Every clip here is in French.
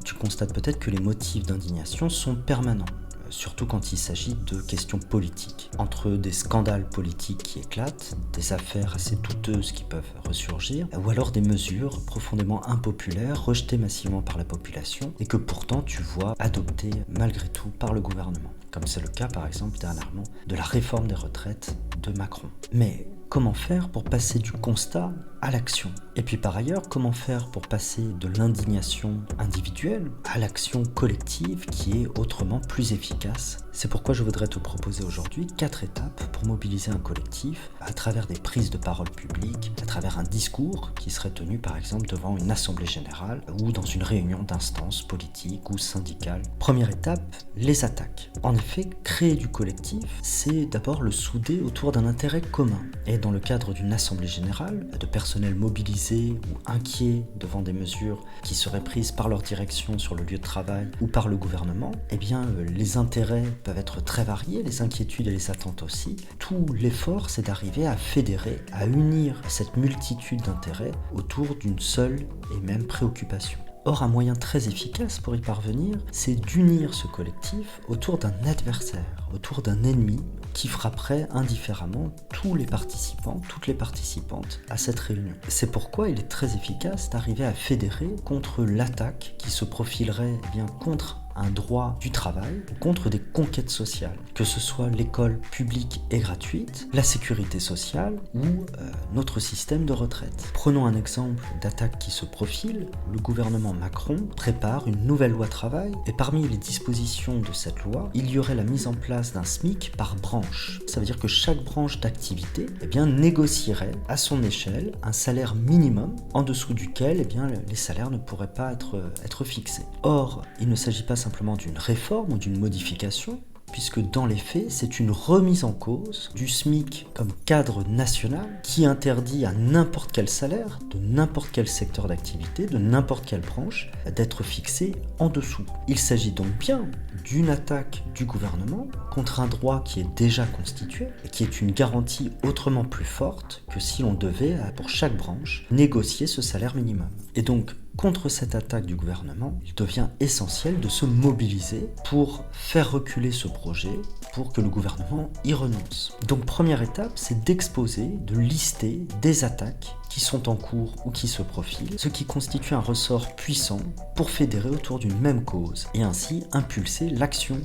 tu constates peut-être que les motifs d'indignation sont permanents, surtout quand il s'agit de questions politiques. Entre des scandales politiques qui éclatent, des affaires assez douteuses qui peuvent ressurgir, ou alors des mesures profondément impopulaires rejetées massivement par la population et que pourtant tu vois adoptées malgré tout par le gouvernement. Comme c'est le cas par exemple dernièrement de la réforme des retraites de Macron. Mais comment faire pour passer du constat à l'action? Et puis par ailleurs, comment faire pour passer de l'indignation individuelle à l'action collective qui est autrement plus efficace? C'est pourquoi je voudrais te proposer aujourd'hui 4 étapes pour mobiliser un collectif à travers des prises de parole publiques, à travers un discours qui serait tenu par exemple devant une assemblée générale ou dans une réunion d'instances politiques ou syndicales. Première étape, les attaques. En effet, créer du collectif, c'est d'abord le souder autour d'un intérêt commun. Et dans le cadre d'une assemblée générale, de personnel mobilisé ou inquiet devant des mesures qui seraient prises par leur direction sur le lieu de travail ou par le gouvernement, eh bien les intérêts peuvent être très variés, les inquiétudes et les attentes aussi. Tout l'effort, c'est d'arriver à fédérer, à unir cette multitude d'intérêts autour d'une seule et même préoccupation. Or, un moyen très efficace pour y parvenir, c'est d'unir ce collectif autour d'un adversaire, autour d'un ennemi qui frapperait indifféremment tous les participants, toutes les participantes à cette réunion. C'est pourquoi il est très efficace d'arriver à fédérer contre l'attaque qui se profilerait contre un droit du travail, contre des conquêtes sociales, que ce soit l'école publique et gratuite, la sécurité sociale ou notre système de retraite. Prenons un exemple d'attaque qui se profile. Le gouvernement Macron prépare une nouvelle loi travail et parmi les dispositions de cette loi, il y aurait la mise en place d'un SMIC par branche. Ça veut dire que chaque branche d'activité négocierait à son échelle un salaire minimum en dessous duquel les salaires ne pourraient pas être fixés. Or, il ne s'agit pas simplement d'une réforme ou d'une modification, puisque dans les faits, c'est une remise en cause du SMIC comme cadre national qui interdit à n'importe quel salaire, de n'importe quel secteur d'activité, de n'importe quelle branche, d'être fixé en dessous. Il s'agit donc bien d'une attaque du gouvernement contre un droit qui est déjà constitué et qui est une garantie autrement plus forte que si l'on devait, pour chaque branche, négocier ce salaire minimum. Et donc, contre cette attaque du gouvernement, il devient essentiel de se mobiliser pour faire reculer ce projet, pour que le gouvernement y renonce. Donc première étape, c'est d'exposer, de lister des attaques qui sont en cours ou qui se profilent, ce qui constitue un ressort puissant pour fédérer autour d'une même cause et ainsi impulser l'action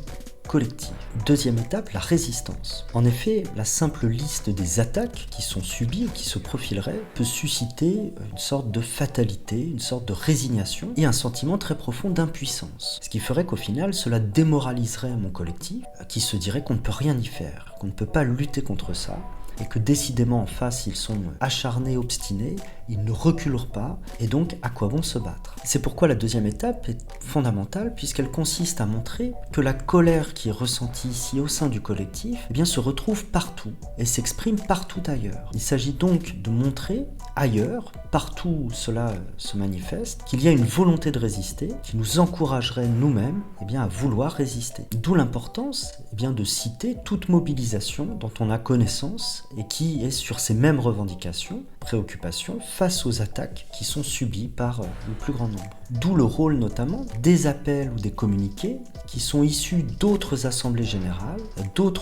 collective. Deuxième étape, la résistance. En effet, la simple liste des attaques qui sont subies ou qui se profileraient peut susciter une sorte de fatalité, une sorte de résignation et un sentiment très profond d'impuissance. Ce qui ferait qu'au final, cela démoraliserait mon collectif, qui se dirait qu'on ne peut rien y faire, qu'on ne peut pas lutter contre ça, et que décidément en face ils sont acharnés, obstinés, ils ne reculeront pas, et donc à quoi bon se battre? C'est pourquoi la deuxième étape est fondamentale, puisqu'elle consiste à montrer que la colère qui est ressentie ici au sein du collectif se retrouve partout, et s'exprime partout ailleurs. Il s'agit donc de montrer ailleurs, partout où cela se manifeste, qu'il y a une volonté de résister, qui nous encouragerait nous-mêmes à vouloir résister. D'où l'importance de citer toute mobilisation dont on a connaissance et qui est sur ces mêmes revendications, préoccupations, face aux attaques qui sont subies par le plus grand nombre. D'où le rôle notamment des appels ou des communiqués qui sont issus d'autres assemblées générales,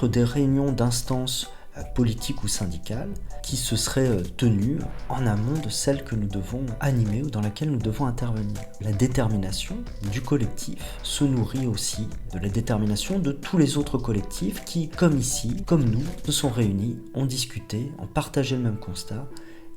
des réunions d'instances politiques ou syndicales qui se seraient tenues en amont de celles que nous devons animer ou dans laquelle nous devons intervenir. La détermination du collectif se nourrit aussi de la détermination de tous les autres collectifs qui, comme ici, comme nous, se sont réunis, ont discuté, ont partagé le même constat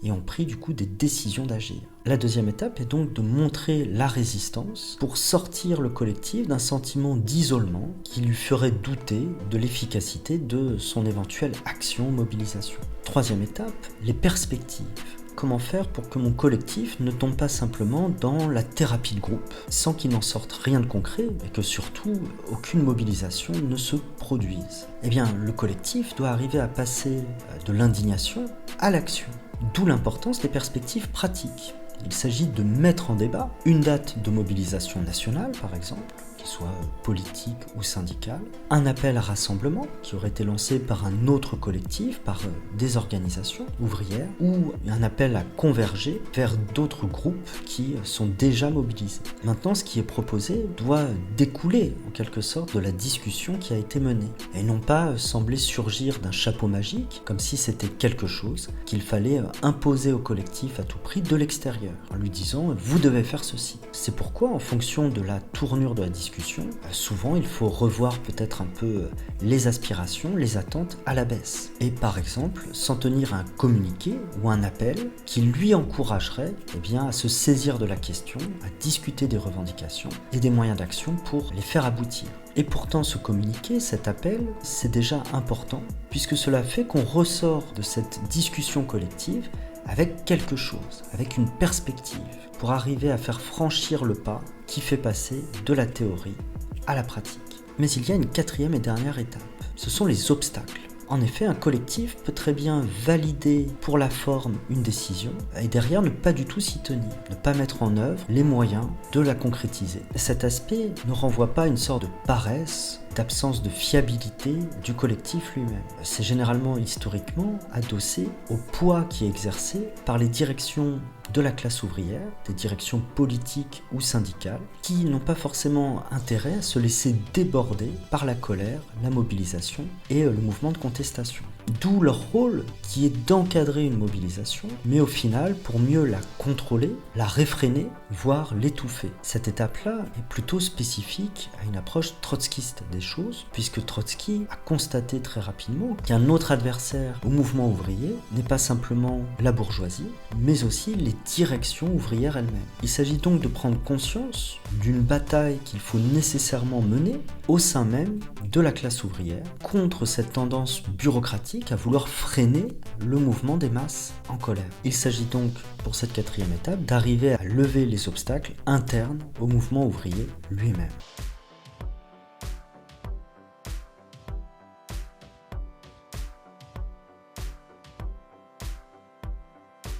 et ont pris du coup des décisions d'agir. La deuxième étape est donc de montrer la résistance pour sortir le collectif d'un sentiment d'isolement qui lui ferait douter de l'efficacité de son éventuelle action ou mobilisation. Troisième étape, les perspectives. Comment faire pour que mon collectif ne tombe pas simplement dans la thérapie de groupe, sans qu'il n'en sorte rien de concret et que surtout aucune mobilisation ne se produise? Le collectif doit arriver à passer de l'indignation à l'action. D'où l'importance des perspectives pratiques. Il s'agit de mettre en débat une date de mobilisation nationale, par exemple, qu'il soit politique ou syndical, un appel à rassemblement qui aurait été lancé par un autre collectif, par des organisations ouvrières, ou un appel à converger vers d'autres groupes qui sont déjà mobilisés. Maintenant, ce qui est proposé doit découler en quelque sorte de la discussion qui a été menée, et non pas sembler surgir d'un chapeau magique, comme si c'était quelque chose qu'il fallait imposer au collectif à tout prix de l'extérieur, en lui disant « vous devez faire ceci ». C'est pourquoi, en fonction de la tournure de la discussion, souvent il faut revoir peut-être un peu les aspirations, les attentes à la baisse. Et par exemple, s'en tenir à un communiqué ou un appel qui lui encouragerait à se saisir de la question, à discuter des revendications et des moyens d'action pour les faire aboutir. Et pourtant, ce communiqué, cet appel, c'est déjà important, puisque cela fait qu'on ressort de cette discussion collective avec quelque chose, avec une perspective, pour arriver à faire franchir le pas qui fait passer de la théorie à la pratique. Mais il y a une quatrième et dernière étape, ce sont les obstacles. En effet, un collectif peut très bien valider pour la forme une décision et derrière ne pas du tout s'y tenir, ne pas mettre en œuvre les moyens de la concrétiser. Cet aspect ne renvoie pas à une sorte de paresse, d'absence de fiabilité du collectif lui-même. C'est généralement historiquement adossé au poids qui est exercé par les directions de la classe ouvrière, des directions politiques ou syndicales, qui n'ont pas forcément intérêt à se laisser déborder par la colère, la mobilisation et le mouvement de contestation. D'où leur rôle qui est d'encadrer une mobilisation, mais au final pour mieux la contrôler, la réfréner, voire l'étouffer. Cette étape-là est plutôt spécifique à une approche trotskiste des choses, puisque Trotsky a constaté très rapidement qu'un autre adversaire au mouvement ouvrier n'est pas simplement la bourgeoisie, mais aussi les directions ouvrières elles-mêmes. Il s'agit donc de prendre conscience d'une bataille qu'il faut nécessairement mener au sein même de la classe ouvrière contre cette tendance bureaucratique à vouloir freiner le mouvement des masses en colère. Il s'agit donc, pour cette quatrième étape, d'arriver à lever les obstacles internes au mouvement ouvrier lui-même.